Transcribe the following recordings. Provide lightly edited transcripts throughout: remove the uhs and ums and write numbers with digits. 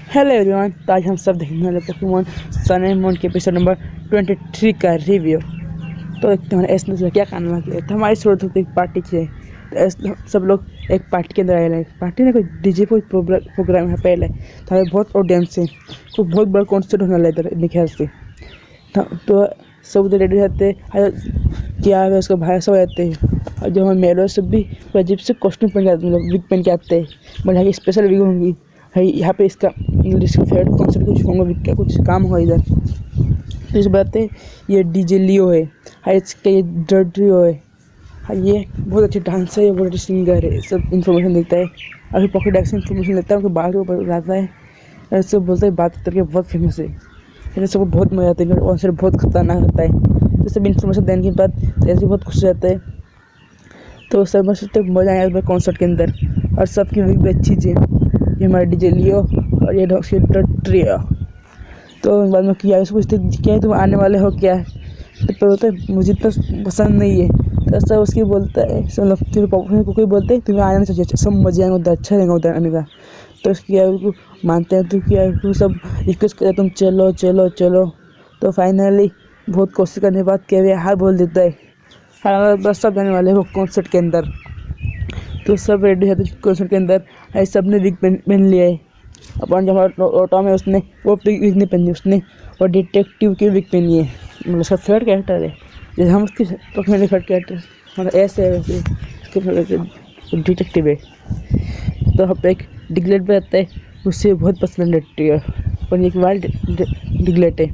Hello everyone, तो आज हम सब देखने वाले पोकेमॉन सन एंड मून के एपिसोड नंबर 23 का रिव्यू। तो देखते हैं ऐसे में क्या करना है। तो हमारी शुरुआत होती है पार्टी से। तो सब लोग एक पार्टी के अंदर आए हैं। पार्टी में कोई डीजे कोई प्रोग्राम है पहले, तो हमें बहुत ऑडियंस है, कोई बहुत बड़ा कॉन्सर्ट होने वाला है इधर मेरे ख्याल से। तो सब उधर रेडी रहते हैं, क्या है उसका भाई सब रहते हैं। और जो हमारे मेरे सब भी अजीब से कॉस्ट्यूम पहन के आते हैं, मतलब विग पहन के आते हैं। मतलब यहाँ की स्पेशल विग होंगी है, यहाँ पे इसका इंग्लिश का फेवरेट कॉन्सर्ट कुछ होगा, विग का कुछ काम होगा इधर। तो इस बात है, ये डीजे लियो है, हाँ इसका ये ड्रियो है, हाँ ये बहुत अच्छे डांसर है, बहुत अच्छे सिंगर है, सब इन्फॉर्मेशन देता है। अभी पॉकेट एक्स इन्फॉर्मेशन लेता है, उनके बात को बताता है, ऐसे बोलता है बात करके बहुत फेमस है। फिर सबको बहुत मजा आता है, कॉन्सर्ट बहुत खतरनाक होता है। तो सब इन्फॉर्मेशन देने के बाद ऐसे बहुत खुश रहता है। तो सब सोचते मज़ा आया कॉन्सर्ट के अंदर, और सबकी विग भी अच्छी थी। ये हमारे डीजे लियो और ये ट्रियो। तो बाद में किया उसको पूछते क्या तुम आने वाले हो क्या, तो बोलता है मुझे तो पसंद नहीं है। तो ऐसा उसकी बोलता है सब, फिर को कोई बोलते हैं तुम्हें आने चाहिए, सब मजे आएंगे उधर, अच्छा रहेगा उधर आने का। तो क्या उसको मानते हैं, तो क्या उसको सब रिक्वेस्ट करते तुम चलो चलो चलो। तो फाइनली बहुत कोशिश करने के बाद क्या वे हार बोल देता है। हाँ बस सब जाने वाले हो कॉन्सर्ट के अंदर। तो सब रेडी है कॉन्सर्ट के अंदर, सब ने विग पहन लिया है। अपन जो हमारा ऑटो में उसने वो विग नहीं पहनी, उसने और डिटेक्टिव की विग पहनी है। मतलब उसका फेवरेट कैरेक्टर है, जैसे हम उसकी मेरे फेवरेट कैरेक्टर मतलब ऐसे है, वैसे उसके फेवरेट डिटेक्टिव है। तो यहाँ पे एक डिग्लेट भी आता है, उससे बहुत पसंद है और एक वाइल्ड डिग्लेट है।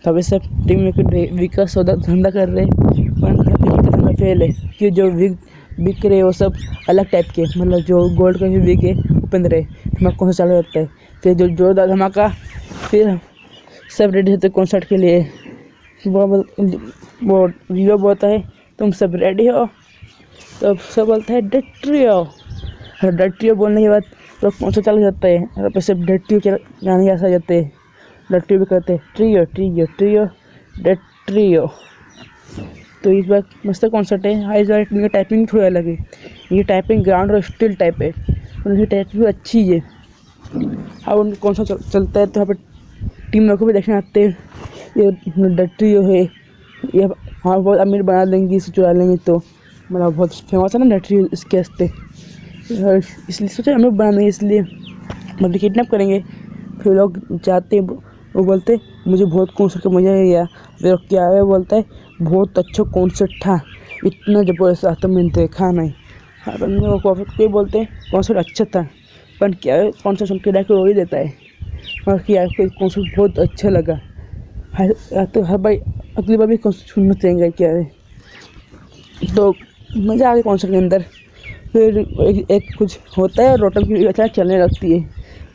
तो अभी सब टीम में विग का सौदा धंधा कर रहे हैं, पर फेल है कि जो विग बिक रहे वो सब अलग टाइप के, मतलब जो गोल्ड का भी विग है वो पहन रहे, धमाका कौन सा चालू होता है। फिर जो जोरदार धमाका, फिर सब रेडी होते कॉन्सर्ट के लिए। वो रियो बोलता है तुम सब रेडी हो, तो सब बोलता है डेट्रियो। और डेट्रियो बोलने के बाद तो कॉन्सर्ट चालू जाता है, और फिर सब डेट्रियो के गाने ऐसा जाते हैं। डेट्रियो भी करते हैं ट्रियो ट्रियो ट्रियो डेट्रियो। तो इस बार मस्त कॉन्सर्ट है। हाँ इस बार इनकी टाइपिंग थोड़ी अलग है, ये टाइपिंग ग्राउंड और स्टिल टाइप है, उनकी टाइपिंग अच्छी है। हाँ उनका कॉन्सर्ट चलता है तो यहाँ पर टीम लोग को भी देखने आते हैं। ये डट्रियो है, ये हाँ बहुत अमीर बना देंगी इसे चुरा लेंगे, तो मतलब बहुत फेमस है ना डट्रियो इसके हस्ते, इसलिए सोचा अमीर बना देंगे, इसलिए मतलब किडनैप करेंगे। फिर लोग जाते हैं, वो बोलते मुझे बहुत कॉन्सर्ट का मज़ा आया। फिर क्या है बोलता है बहुत अच्छा कॉन्सर्ट था, इतना ज़बरदस्त आता मैंने देखा नहीं। हाँ कोई बोलते हैं कॉन्सर्ट अच्छा था, पर क्या है कॉन्सर्ट सुन के डायरेक्ट रो ही देता है। और क्या है कोई कॉन्सर्ट बहुत अच्छा लगा, तो हर बार अगली बार भी कॉन्सर्ट सुनना चाहेंगे क्या है। तो मज़ा आ गया कॉन्सर्ट के अंदर। फिर एक कुछ होता है, रोटम की अचानक चलने लगती है।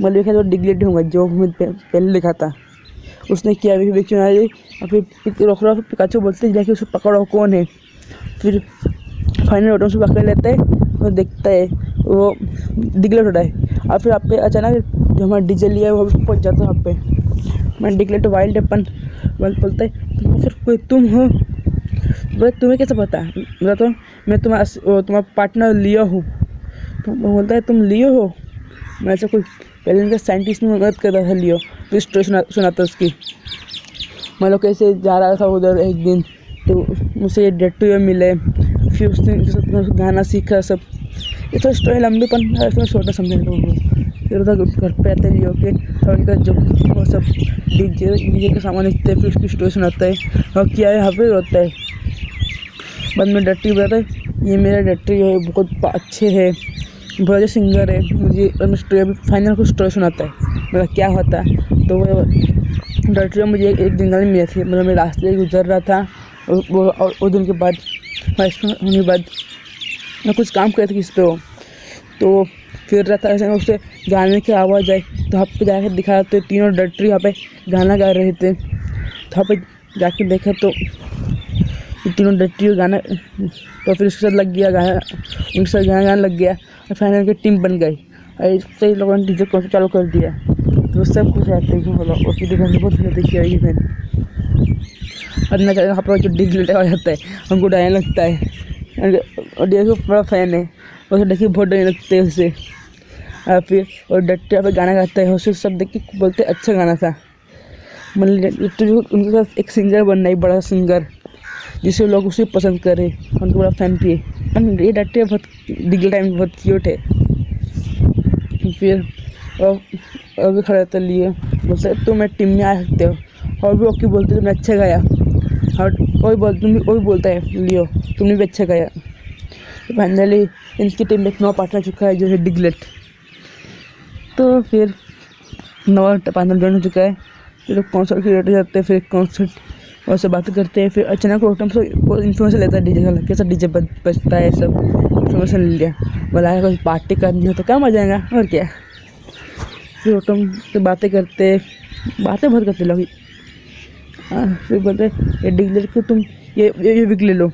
मतलब देखा तो डिग्लेट होगा जो हमें पहले लिखा था, उसने किया भी चुना दी। और फिर रोक रहा, फिर पिकाचू बोलते हैं जाके उसे पकड़ो कौन है। फिर फाइनल रोटम से पकड़ लेता है और देखता है वो डिग्लेट हो रहा है। और फिर आप पे अचानक जो हमारा डीजे लिया है वो भी पहुँच जाता है आप पे। मैं डिग्लेट वाइल्ड अपन बोलता है तो फिर कोई तुम हो, बोले तुम्हें कैसे पता, बोला तो मैं तुम्हारा पार्टनर लियो हूँ। तो बोलता है तुम लियो हो, मैं ऐसा कोई पहले उनका साइंटिस्ट में मदद कर रहा था लियो। फिर स्टोरी सुनाता उसकी, मतलब कैसे जा रहा था उधर एक दिन, तो मुझसे ये डेट्रियो मिले, फिर उसने गाना सीखा सब। ये तो स्टोरी लंबी पर छोटा समझने को। फिर उधर घर पे आते लियो के, और उनका जो वो सब डीजे का सामान लिखते हैं, फिर उसकी स्टोरी सुनाता है और क्या है यहाँ पे रोता है। बाद में डट्टी बताता है ये मेरा डट्टी है, बहुत अच्छे है, बहुत अच्छे सिंगर है। मुझे स्टोरी फाइनल को स्टोरी सुनाता है, मतलब क्या होता। तो वो डट्टी मुझे एक दिन में मिले थे, मतलब मैं रास्ते से गुजर रहा था, और उस दिन के बाद होने के बाद मैं कुछ काम कर रहा था इस पर, वो तो फिर रहा था ऐसे में उससे गाने की आवाज़ आई। तो यहाँ पे जाकर दिखा तो तीनों डट्टी यहाँ पे गाना गा रहे थे। तो यहाँ पे जाके देखा तो तीनों डट्टी गाना, तो फिर उसके साथ लग गया गाना, उनके साथ गाना लग गया, और फाइनल की टीम बन गई। और इससे लोगों ने डीजे कॉन्सर्ट चालू कर दिया। तो सब कुछ रहते हैं बोला उसकी डिफेंस बहुत देखी है फिर। और न यहाँ पर जो डिग्लेट हो जाता है हमको डरने लगता है, और देखो बड़ा फैन है, उसे देखिए बहुत डरने लगते हैं उससे। फिर और डट्टिया पे गाना गाता है, उसे सब देख के बोलते अच्छा गाना था। मतलब उनके साथ एक सिंगर बनना है, बड़ा सिंगर, जिसे लोग उसे पसंद करें, उनका बड़ा फैन भी है। ये डट्टिया बहुत डिग्गल टाइम बहुत क्यूट है। फिर भी खड़ा रहता लिए बोलते तुम मेरी टीम में आ सकते हो, और भी ओके बोलते तुमने अच्छा गाया, और वही बोलता है लियो तुमने भी अच्छा गाया। तो फाइनली इनकी टीम में एक नया पार्टनर चुका है जो है डिग्लेट। तो फिर नवा पार्टनर ज्वाइन हो चुका है। फिर कॉन्सर्ट की रेट जाते हैं, फिर कॉन्सर्ट और से बातें करते हैं। फिर अचानक रोटम से इन्फॉर्मेशन लेता है डीजे का, कैसा डीजे बजता है, सब इन्फॉर्मेशन ले लिया। बोला कोई पार्टी करनी हो तो क्या मजा आएगा और क्या। फिर रोटम से बातें बहुत करते लोग। फिर बोलते ये डिग्लेट को तुम ये विक ले लो।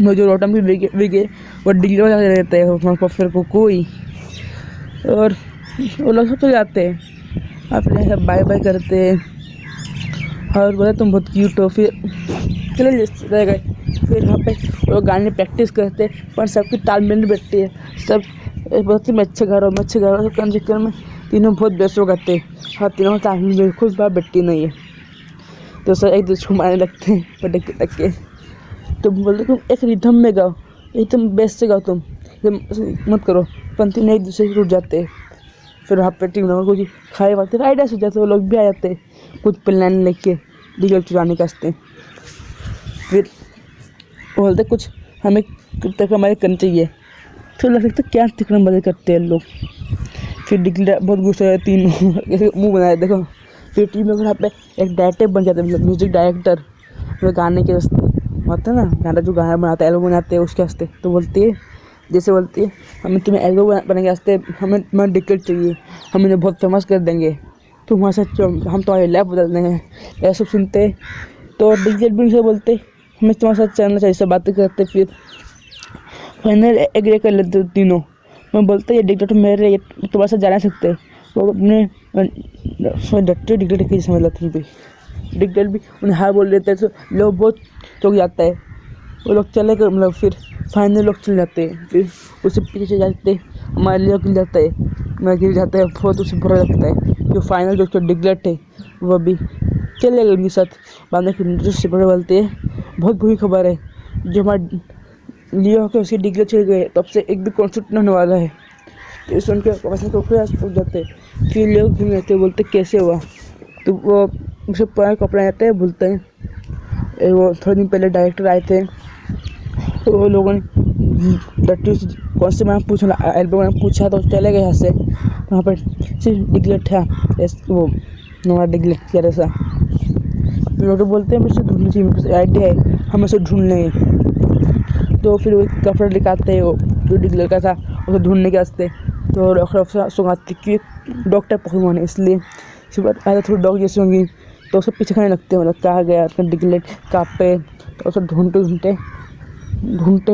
वो जो रोटम की विक है वो डिग्लेट लगा रहता है फिर को कोई, और वो लोग सब तो जाते हैं अपने सब बाय बाय करते हैं और बोले तुम बहुत क्यूट हो। फिर चले रह गए। फिर वहाँ पे वो गाने प्रैक्टिस करते पर सबकी तालमेल नहीं बैठती है। सब बहुत ही अच्छे गा रहा हूँ करने चक्कर में तीनों बहुत बेस्ट गाते हैं। हाँ, तीनों तालमेल बिल्कुल बात बैठती नहीं है, तो सब एक दूसरे को मारने लगते हैं पटक तक के। तुम बोलते तुम एक रिदम में गाओ, एकदम बेस्ट से गाओ, तुम मत करो, पर तीनों एक दूसरे से टूट जाते हैं। फिर वहाँ पे टीम नंबर कुछ खाए वाते आइडिया हो जाते, वो लोग भी आ जाते हैं कुछ प्लान लेके डिग्लेट चुराने का आस्ते। फिर बोलते कुछ हमें तक हमारे करना चाहिए। फिर लग सकता क्या तिकड़ा मदद करते हैं लोग। फिर डिग्लेट बहुत गुस्सा है, तीनों ऐसे मुँह बनाए देखो। फिर टीम में यहाँ पे एक डायरेक्टर बन जाते हैं, मतलब म्यूजिक डायरेक्टर, वो गाने के वास्ते होता है ना, गाना जो गाना बनाता है एल्बम बनाते हैं उसके वास्ते। तो बोलती है जैसे बोलती है हमें तुम्हें एल्बम बनाने वास्ते हमें तुम्हारा डिग्लेट चाहिए, हम इन्हें बहुत फेमस कर देंगे, तुम्हारे साथ हम तुम्हारी लाइफ बदल देंगे। ऐसा सब सुनते तो डिग्लेट भी उनसे बोलते हमें तुम्हारे साथ चलना चाहिए, सब बातें करते। फिर फाइनल एग्री कर लेते तीनों। मैं बोलते ये डिग्लेट मेरे तुम्हारे साथ जा नहीं सकते। वो अपने डट्टे डिग्लेट की समझ लेते भी, डिग्लेट भी उन्हें हार बोल देते हैं। तो लोग बहुत चौंक जाता है, वो लोग चले गए, मतलब फिर फाइनल लोग चले जाते हैं। फिर उसे पीछे जाते हमारे लिए गिर जाता है, मैं गिर जाता है, बहुत उसे बुरा लगता है। जो फाइनल जो उसका डिग्लेट है वो भी चले गए उनके साथ। बाद में फिर से बड़े बोलते हैं बहुत बुरी खबर है, जो हमारे लिए होकर उसके डिग्लेट चले गए, तब से एक भी कॉन्सर्ट नहीं होने वाला है। तो सुन के वैसे तो पूछ जाते हैं। फिर लोग घूम जाते हैं, बोलते कैसे हुआ। तो वो उसे पुराने कपड़े आते हैं, बोलते हैं वो थोड़े दिन पहले डायरेक्टर आए थे, तो वो लोगों ने डट्टी से कौन से मैंने पूछा एल्बम में पूछा, तो चले गए यहाँ से। वहाँ पर सिर्फ डिग्लेट था, वो नवा डिग्लेट क्या ऐसा। फिर लोग बोलते हैं मुझसे ढूंढनी चाहिए, मेरे पास आइडिया है, हम उसे ढूंढ लेंगे। तो फिर वो कपड़ा दिखाते हैं, वो जो डिग्लेट का था उसे ढूंढने के वास्ते। तो डॉक्टर सुनाते कि डॉक्टर पकड़वाने, इसलिए सुबह आया थोड़ी डॉग जैसी होंगी, तो उसको पीछे खाने लगते हैं, मतलब कहाँ गया अपना डिग्लेट कहाँ पे। तो उसे ढूंढते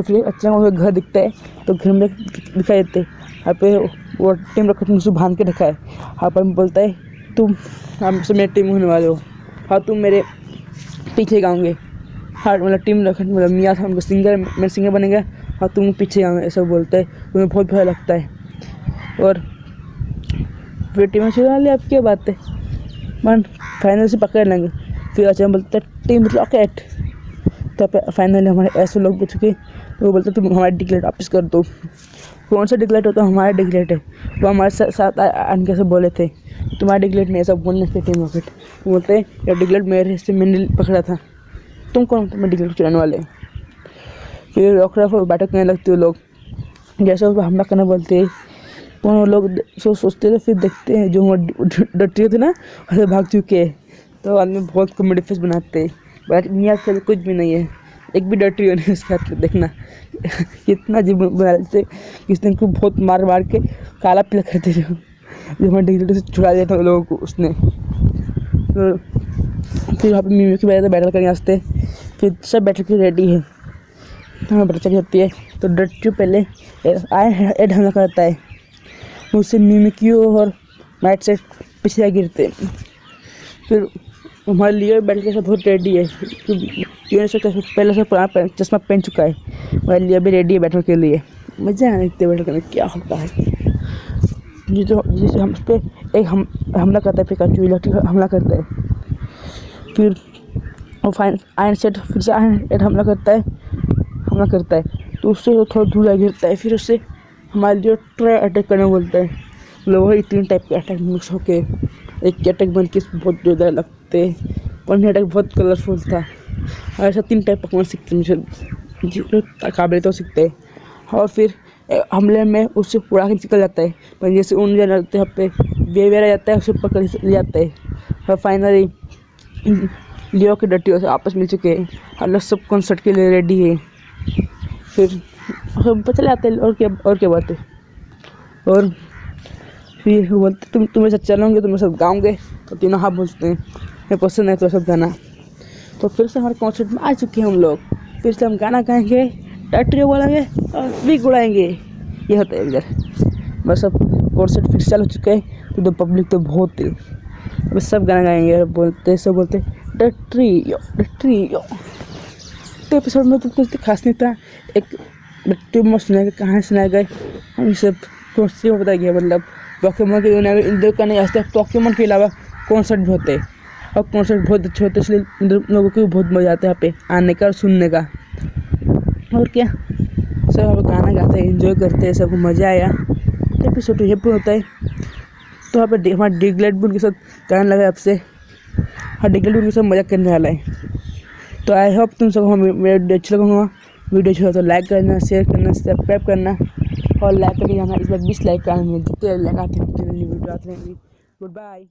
फिर अच्छा मुझे घर दिखता है, तो घर में दिखाई देते यहाँ पे वो टीम रखा मुझे बांध के रखा है। यहाँ पर बोलता है तुम हमसे मेरी टीम होने वाले हो, हाँ तुम मेरे पीछे गाओगे। हाँ मतलब टीम रखा, मतलब मियाँ था उनको सिंगर, मेरे सिंगर बनेगा, हाँ तुम पीछे गाओगे, ऐसा बोलता है। तुम्हें बहुत भय लगता है। और फिर टीम में छुड़ा लिया, अब क्या बात है, मन फाइनल से पकड़ लेंगे। फिर अच्छा बोलता है टीम रॉकेट। तो फाइनली हमारे ऐसे लोग पूछ के वो बोलते तुम हमारे डिग्लेट वापस कर दो। कौन सा डिग्लेट होता है, हमारा डिग्लेट है। वो हमारे साथ आने से बोले थे तुम्हारा डिग्लेट नहीं, ऐसा बोलने से टीम रॉकेट बोलते यार डिग्लेट मेरे से मैंने पकड़ा था, तुम कौन तुम्हें डिग्लेट चुराने वाले। फिर रॉकेट बैठक करने लगते हो लोग, जैसे उस पर हमला करना बोलते हैं। वो लोग सोचते थे, फिर देखते हैं जो डटे थे ना वैसे भाग चुके हैं। तो आदमी बहुत कॉमेडी फेस बनाते हैं, बट मियाँ के कुछ भी नहीं है, एक भी डटी नहीं उसके हाथ में। देखना कितना जीव बना लेते, किस दिन को बहुत मार के काला पीला करते, जो हमारे डिग्लेट से छुड़ा दिया था लोगों को उसने। तो फिर वहाँ पर मिमी की वजह से बैटल करने वास्ते फिर सब बैटल की रेडी है, हमें पता चल जाती है। तो डट्टी पहले आए हमला करता है, उससे मिमिक्यू और मैट से पिछले गिरते। फिर हमारे लिए बैटल के साथ बहुत रेडी है, पहले से पुराना चश्मा पहन चुका है, हमारे लिए भी रेडी है बैटल के लिए। मज़ा आने लगते बैटल करने, क्या होता है। जिसे हम उस पर एक हमला करता है, पिकाचू इलेक्ट्रिक हमला करता है। फिर वो आयरन सेट फिर से आयरन सेट हमला करता है तो उससे वो थोड़ा दूर गिरता है। फिर उससे हमारे लिए ट्राई अटैक करना बोलता है। मतलब वही 3 टाइप के अटैक मिक्स होके एक अटैक बन के बहुत ज़्यादा लगते हैं। पर अटैक बहुत कलरफुल था। ऐसा 3 टाइप पकवान सीखते मुझे काबिल तो सीखते हैं। और फिर हमले में उससे उड़ा के निकल जाता है, पर जैसे उन जाते हैं पे बेवेरा जाता है, उसे पकड़ ले जाता है। और फाइनली लियो के डटियो से आपस मिल चुके हैं, हम लोग सब कॉन्सर्ट के लिए रेडी है। फिर सब चले आते हैं और क्या बात है। और फिर वो बोलते तुम्हें साथ चलोगे, तुम्हें साथ गाओगे, तो तीनों हाँ बोलते हैं, मैं पसंद है तो सब गाना। तो फिर से हमारे कॉन्सर्ट में आ चुके हैं हम लोग। फिर से हम गाना गाएंगे, डटियो बोलेंगे और भी उड़ाएंगे। ये होता है इधर। बस अब कॉन्सर्ट फिक्स चालू हो चुका है, तो पब्लिक तो बहुत है। अब सब गाना गाएंगे, बोलते डट्रियो। तो एपिसोड में तो कुछ खास नहीं था। एक डट्रियो में सुनाया गया, कहानी सुनाया गया, हम सब कुछ बताया गया। मतलब पोकेमोन के दुनिया में इन दो का नहीं आते, पोकेमोन के अलावा कॉन्सर्ट भी होते हैं और कॉन्सर्ट बहुत अच्छे होते हैं, इसलिए इन लोगों को भी बहुत मज़ा आता है यहाँ पे आने का और सुनने का। और क्या, सब यहाँ पे गाना गाते हैं, एंजॉय करते हैं, सबको मज़ा आया। एपिसोड ये पर होता है। तो यहाँ पे हमारा डिगलेट भी उनके साथ गाना लगा आपसे। हाँ, डिगलेट भी उनके साथ मज़ा करने वाला है। तो आई होप तुम सबको मेरा वीडियो अच्छा लगा। वीडियो अच्छा हो तो लाइक करना, शेयर करना, सब्सक्राइब करना और लाइक करके जाना। इस बार 20 लाइक का जितने लाइक आते हैं उतने वीडियो आते रहेंगे। Good bye.